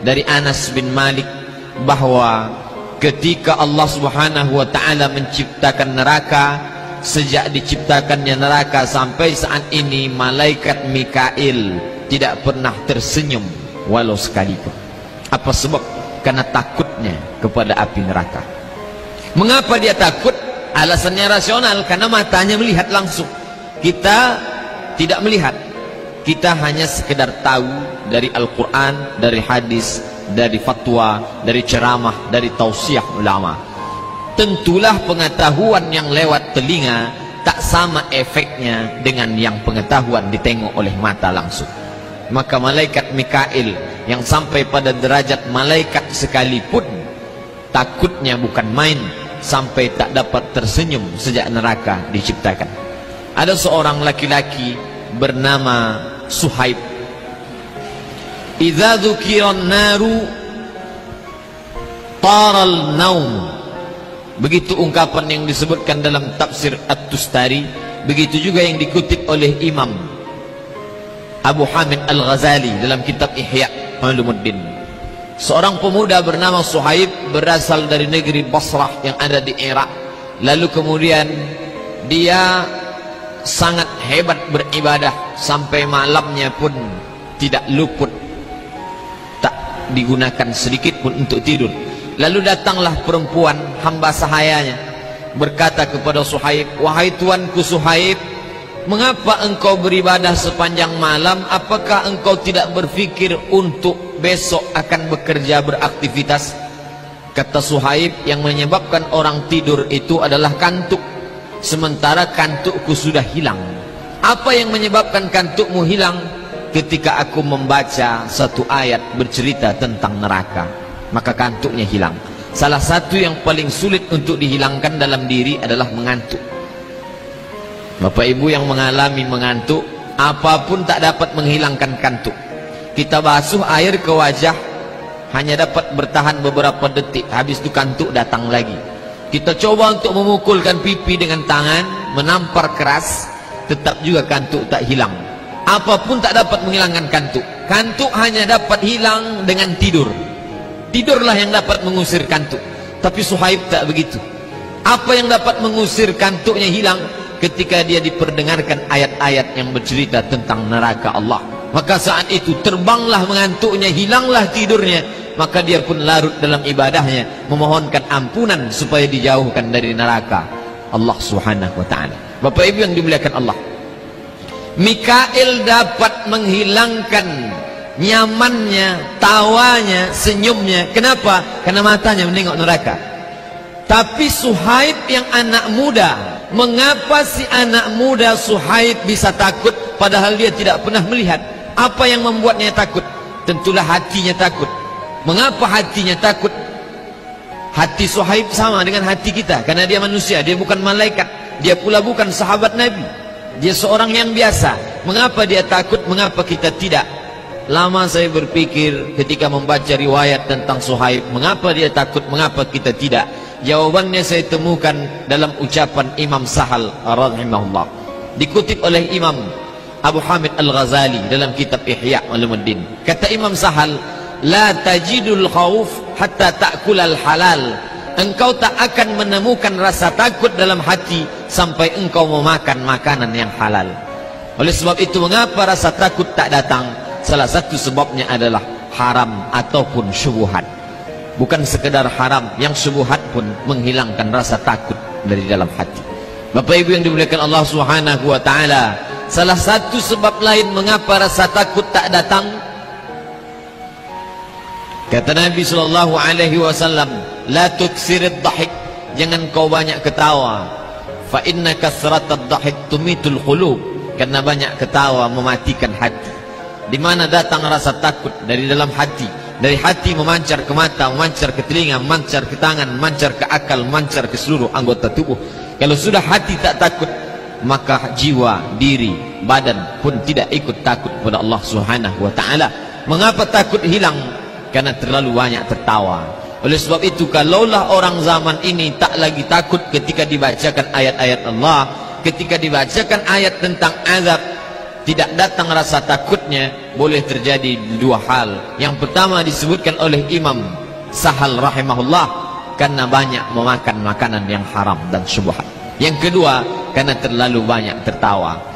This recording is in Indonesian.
dari Anas bin Malik bahwa ketika Allah Subhanahu wa taala menciptakan neraka, sejak diciptakannya neraka sampai saat ini malaikat Mikail tidak pernah tersenyum walau sekalipun. Apa sebab? Karena takutnya kepada api neraka. Mengapa dia takut? Alasannya rasional, karena matanya melihat langsung. Kita tidak melihat. Kita hanya sekedar tahu dari Al-Quran, dari hadis, dari fatwa, dari ceramah, dari tausiah ulama. Tentulah pengetahuan yang lewat telinga tak sama efeknya dengan yang pengetahuan ditengok oleh mata langsung. Maka malaikat Mikail yang sampai pada derajat malaikat sekalipun takutnya bukan main, sampai tak dapat tersenyum sejak neraka diciptakan. Ada seorang laki-laki bernama Suhaib. Idza dzukiran naru taral naum. Begitu ungkapan yang disebutkan dalam tafsir At-Tustari, begitu juga yang dikutip oleh Imam Abu Hamid Al-Ghazali dalam kitab Ihya Ulumuddin. Seorang pemuda bernama Suhaib berasal dari negeri Basrah yang ada di Irak. Lalu kemudian dia sangat hebat beribadah sampai malamnya pun tidak luput, tak digunakan sedikit pun untuk tidur. Lalu datanglah perempuan hamba sahayanya berkata kepada Suhaib, "Wahai tuanku Suhaib, mengapa engkau beribadah sepanjang malam? Apakah engkau tidak berfikir untuk besok akan bekerja beraktivitas?" Kata Suhaib, "Yang menyebabkan orang tidur itu adalah kantuk, sementara kantukku sudah hilang." Apa yang menyebabkan kantukmu hilang? Ketika aku membaca satu ayat bercerita tentang neraka, maka kantuknya hilang. Salah satu yang paling sulit untuk dihilangkan dalam diri adalah mengantuk. Bapak ibu yang mengalami mengantuk, apapun tak dapat menghilangkan kantuk. Kita basuh air ke wajah hanya dapat bertahan beberapa detik, habis itu kantuk datang lagi. Kita coba untuk memukulkan pipi dengan tangan, menampar keras, tetap juga kantuk tak hilang. Apapun tak dapat menghilangkan kantuk. Kantuk hanya dapat hilang dengan tidur. Tidurlah yang dapat mengusir kantuk. Tapi Suhaib tak begitu. Apa yang dapat mengusir kantuknya hilang? Ketika dia diperdengarkan ayat-ayat yang bercerita tentang neraka Allah. Maka saat itu terbanglah mengantuknya, hilanglah tidurnya. Maka dia pun larut dalam ibadahnya, memohonkan ampunan supaya dijauhkan dari neraka Allah Subhanahu wa ta'ala. Bapak ibu yang dimuliakan Allah, Mikail dapat menghilangkan nyamannya, tawanya, senyumnya. Kenapa? Karena matanya menengok neraka. Tapi Suhaib yang anak muda, mengapa si anak muda Suhaib bisa takut padahal dia tidak pernah melihat? Apa yang membuatnya takut? Tentulah hatinya takut. Mengapa hatinya takut? Hati Suhaib sama dengan hati kita, karena dia manusia, dia bukan malaikat, dia pula bukan sahabat Nabi, dia seorang yang biasa. Mengapa dia takut? Mengapa kita tidak? Lama saya berpikir ketika membaca riwayat tentang Suhaib, mengapa dia takut, mengapa kita tidak? Jawabannya saya temukan dalam ucapan Imam Sahal rahimahullah, dikutip oleh Imam Abu Hamid Al-Ghazali dalam kitab Ihya Ulumuddin. Kata Imam Sahal, "La tajidul khauf hatta ta'kulal halal." Engkau tak akan menemukan rasa takut dalam hati sampai engkau memakan makanan yang halal. Oleh sebab itu, mengapa rasa takut tak datang? Salah satu sebabnya adalah haram ataupun syubhat. Bukan sekedar haram, yang syubhat pun menghilangkan rasa takut dari dalam hati. Bapak ibu yang dimuliakan Allah Subhanahu wa ta'ala, salah satu sebab lain mengapa rasa takut tak datang, kata Nabi SAW, "La tuksirid dhahik." Jangan kau banyak ketawa. Fa inna kasratad dhahik tumitul qulub. Karena banyak ketawa mematikan hati. Di mana datang rasa takut? Dari dalam hati. Dari hati memancar ke mata, memancar ke telinga, memancar ke tangan, memancar ke akal, memancar ke seluruh anggota tubuh. Kalau sudah hati tak takut, maka jiwa, diri, badan pun tidak ikut takut kepada Allah Subhanahu wa ta'ala. Mengapa takut hilang? Karena terlalu banyak tertawa. Oleh sebab itu, kalaulah orang zaman ini tak lagi takut ketika dibacakan ayat-ayat Allah, ketika dibacakan ayat tentang azab, tidak datang rasa takutnya boleh terjadi dua hal. Yang pertama disebutkan oleh Imam Sahal rahimahullah, karena banyak memakan makanan yang haram dan syubhat. Yang kedua, karena terlalu banyak tertawa.